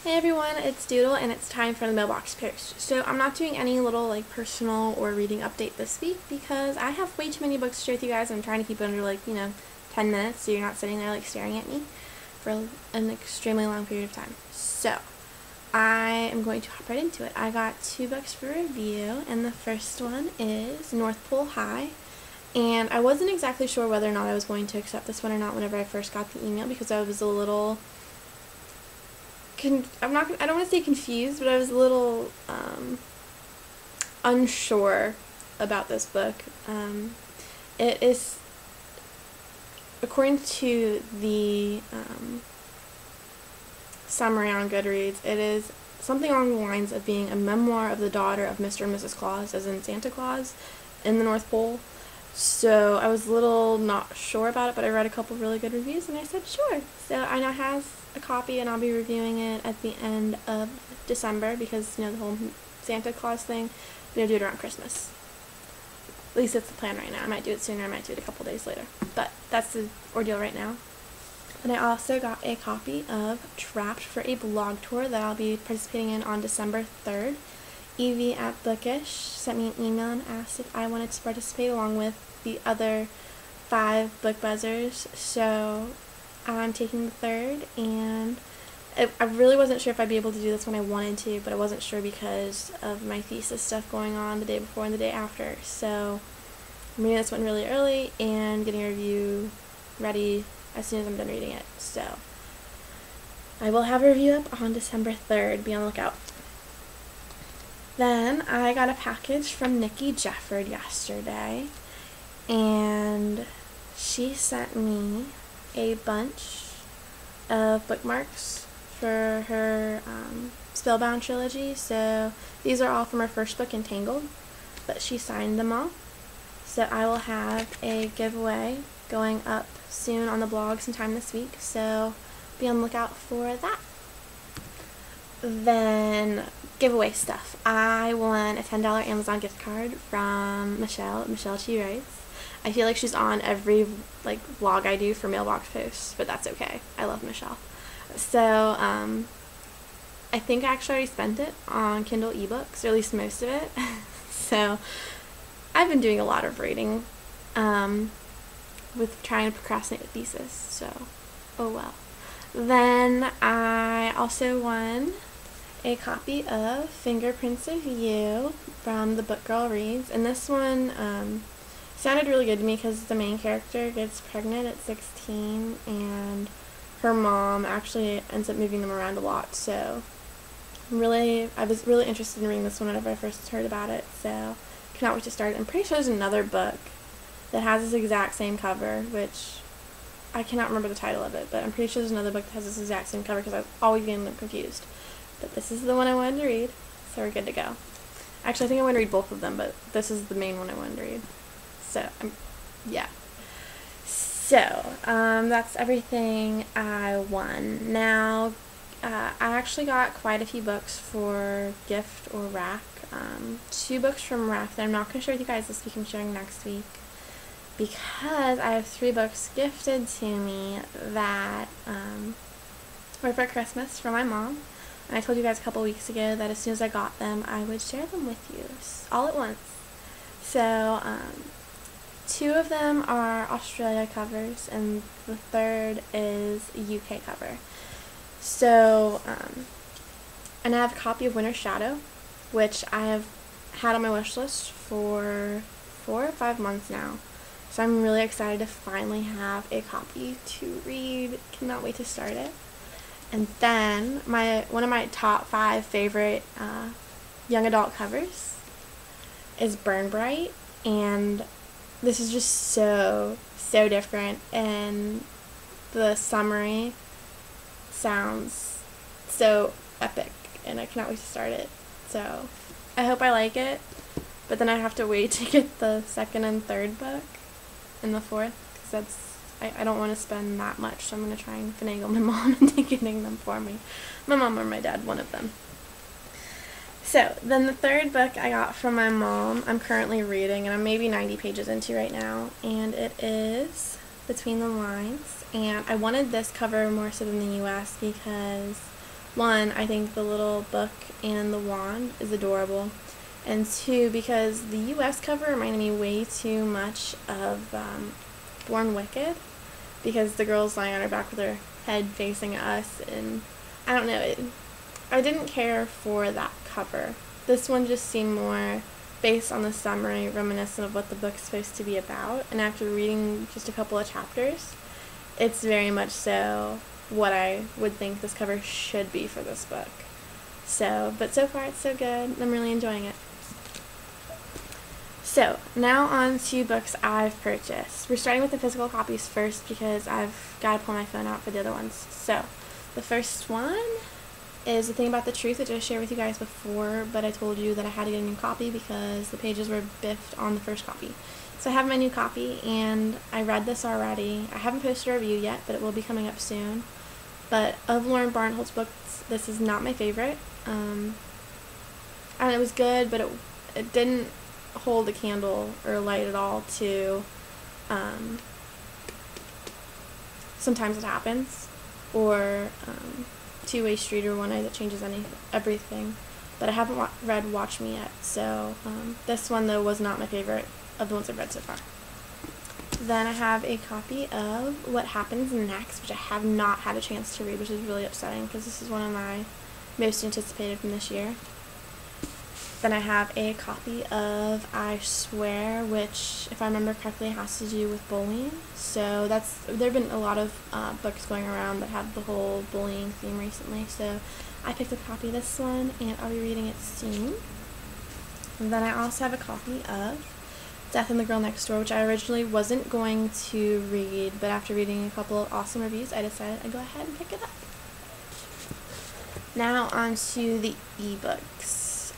Hey everyone, it's Doodle and it's time for the mailbox post. So I'm not doing any little personal or reading update this week because I have way too many books to share with you guys. I'm trying to keep it under 10 minutes so you're not sitting there staring at me for an extremely long period of time. So I am going to hop right into it. I got 2 books for review and the first one is North Pole High. And I wasn't exactly sure whether or not I was going to accept this one or not whenever I first got the email because I was a little I don't want to say confused, but I was a little unsure about this book. It is, according to the summary on Goodreads, it is something along the lines of being a memoir of the daughter of Mr. and Mrs. Claus, as in Santa Claus, in the North Pole. So I was a little not sure about it, but I read a couple really good reviews and I said sure. So I now have a copy and I'll be reviewing it at the end of December because, the whole Santa Claus thing, I'm going to do it around Christmas. At least that's the plan right now. I might do it sooner, I might do it a couple days later. But that's the ordeal right now. And I also got a copy of Trapped for a blog tour that I'll be participating in on December 3rd. Evie at Bookish sent me an email and asked if I wanted to participate along with the other 5 book buzzers, so I'm taking the 3rd, and I really wasn't sure if I'd be able to do this when I wanted to, but I wasn't sure because of my thesis stuff going on the day before and the day after, so I'm reading this one really early and getting a review ready as soon as I'm done reading it, so I will have a review up on December 3rd, be on the lookout. Then I got a package from Nikki Jefford yesterday, and she sent me a bunch of bookmarks for her Spellbound trilogy. So these are all from her first book, Entangled, but she signed them all. So I will have a giveaway going up soon on the blog sometime this week, so be on the lookout for that. Then giveaway stuff. I won a $10 Amazon gift card from Michelle She Writes. I feel like she's on every vlog I do for mailbox posts, but that's okay. I love Michelle. So I think I actually already spent it on Kindle ebooks, or at least most of it. So I've been doing a lot of reading with trying to procrastinate a thesis, so oh well. Then I also won a copy of Fingerprints of You from the Book Girl Reads, and this one sounded really good to me because the main character gets pregnant at 16 and her mom actually ends up moving them around a lot, so I was really interested in reading this one whenever I first heard about it, so cannot wait to start it. I'm pretty sure there's another book that has this exact same cover, which I cannot remember the title of it, but I'm pretty sure there's another book that has this exact same cover because I've always getting them confused. But this is the one I wanted to read, so we're good to go. Actually, I think I want to read both of them, but this is the main one I wanted to read. So, yeah. So, that's everything I won. Now, I actually got quite a few books for gift or rack. 2 books from rack that I'm not going to share with you guys this week. I'm sharing next week, because I have 3 books gifted to me that were for Christmas from my mom. And I told you guys a couple weeks ago that as soon as I got them, I would share them with you all at once. So 2 of them are Australia covers, and the 3rd is a UK cover. So, and I have a copy of Winter's Shadow, which I have had on my wish list for 4 or 5 months now. So I'm really excited to finally have a copy to read. Cannot wait to start it. And then one of my top 5 favorite young adult covers is Burn Bright, and this is just so different, and the summary sounds so epic, and I cannot wait to start it. So I hope I like it, but then I have to wait to get the 2nd and 3rd book and the 4th, because I don't want to spend that much, so I'm going to try and finagle my mom into getting them for me. My mom or my dad, one of them. So, then the 3rd book I got from my mom, I'm currently reading, and I'm maybe 90 pages into right now, and it is Between the Lines, and I wanted this cover more so than the US because One, I think the little book and the wand is adorable, and two, because the US cover reminded me way too much of Born Wicked, because the girl's lying on her back with her head facing us, and I don't know, I didn't care for that cover. This one just seemed more based on the summary, reminiscent of what the book's supposed to be about, and after reading just a couple of chapters, it's very much so what I would think this cover should be for this book. But so far it's so good. I'm really enjoying it. So, now on to books I've purchased. We're starting with the physical copies first because I've got to pull my phone out for the other ones. So, the first one is The Thing About the Truth, which I shared with you guys before, but I told you that I had to get a new copy because the pages were biffed on the first copy. So I have my new copy, and I read this already. I haven't posted a review yet, but it will be coming up soon. But of Lauren Barnholt's books, this is not my favorite. And it was good, but it didn't hold a candle or light at all to Sometimes It Happens, or Two-Way Street, or One Eye That Changes Everything. But I haven't read Watch Me yet, so this one, though, was not my favorite of the ones I've read so far. Then I have a copy of What Happens Next, which I have not had a chance to read, which is really upsetting because this is one of my most anticipated from this year. Then I have a copy of I Swear, which, if I remember correctly, has to do with bullying. So there have been a lot of books going around that have the whole bullying theme recently. So I picked a copy of this one, and I'll be reading it soon. And then I also have a copy of Death and the Girl Next Door, which I originally wasn't going to read, but after reading a couple of awesome reviews, I decided I'd go ahead and pick it up. Now on to the ebooks.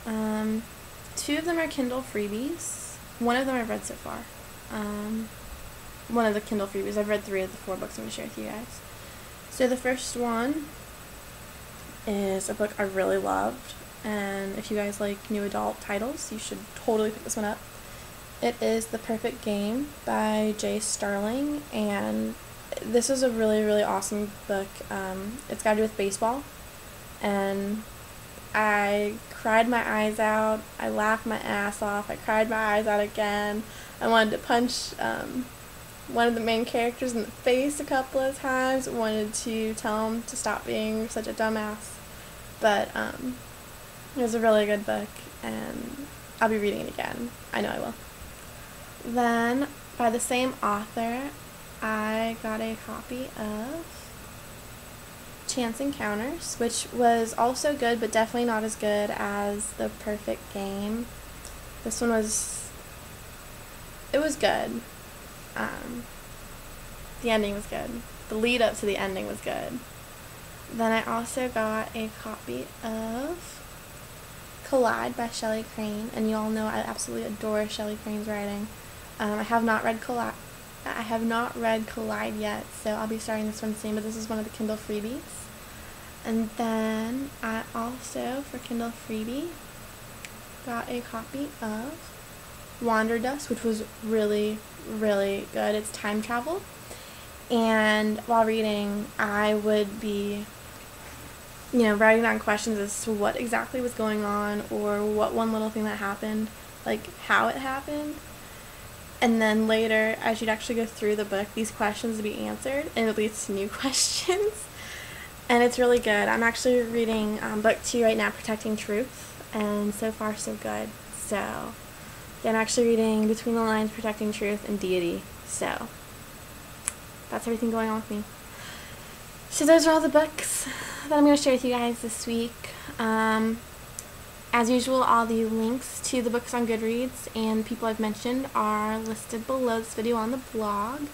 Two of them are Kindle freebies. One of them I've read so far. One of the Kindle freebies. I've read 3 of the 4 books I'm going to share with you guys. So the first one is a book I really loved, and if you guys like new adult titles, you should totally pick this one up. It is The Perfect Game by J. Starling, and this is a really, really awesome book. It's got to do with baseball, and I cried my eyes out. I laughed my ass off. I cried my eyes out again. I wanted to punch one of the main characters in the face a couple of times. I wanted to tell him to stop being such a dumbass. But it was a really good book, and I'll be reading it again. I know I will. Then, by the same author, I got a copy of Chance Encounters, which was also good, but definitely not as good as The Perfect Game. This one was good. The ending was good. The lead up to the ending was good. Then I also got a copy of Collide by Shelley Crane, and you all know I absolutely adore Shelley Crane's writing. I have not read Collide yet, so I'll be starting this one soon, but this is one of the Kindle freebies. And then I also, for Kindle freebie, got a copy of Wanderlust, which was really, really good. It's time travel, and while reading, I would be writing down questions as to what exactly was going on, or what one little thing that happened, like how it happened. And then later, as you'd actually go through the book, these questions would be answered, and it leads to new questions. And it's really good. I'm actually reading book 2 right now, Protecting Truth, and so far so good. So, yeah, I'm actually reading Between the Lines, Protecting Truth, and Deity. So, that's everything going on with me. So those are all the books that I'm going to share with you guys this week. As usual, all the links to the books on Goodreads and people I've mentioned are listed below this video on the blog.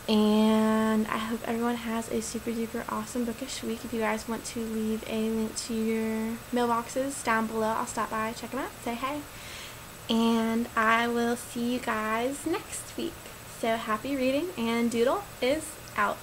And I hope everyone has a super duper awesome bookish week. If you guys want to leave a link to your mailboxes down below, I'll stop by, check them out, say hey. And I will see you guys next week. So happy reading, and Doodle is out.